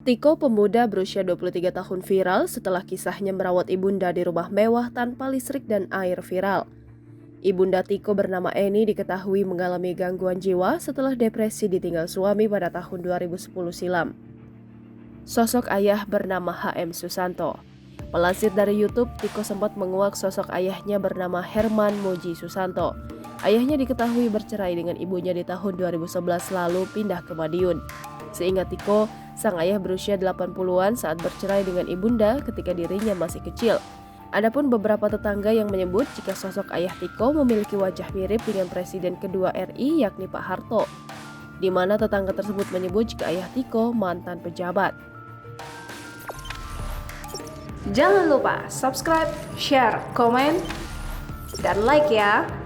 Tiko, pemuda berusia 23 tahun viral setelah kisahnya merawat ibunda di rumah mewah tanpa listrik dan air viral. Ibunda Tiko bernama Eni diketahui mengalami gangguan jiwa setelah depresi ditinggal suami pada tahun 2010 silam. Sosok ayah bernama HM Susanto. Melansir dari YouTube, Tiko sempat menguak sosok ayahnya bernama Herman Moji Susanto. Ayahnya diketahui bercerai dengan ibunya di tahun 2011 lalu pindah ke Madiun. Seingat Tiko, sang ayah berusia 80-an saat bercerai dengan ibunda ketika dirinya masih kecil. Adapun beberapa tetangga yang menyebut jika sosok ayah Tiko memiliki wajah mirip dengan Presiden kedua RI yakni Pak Harto, di mana tetangga tersebut menyebut jika ayah Tiko mantan pejabat. Jangan lupa subscribe, share, komen, dan like ya!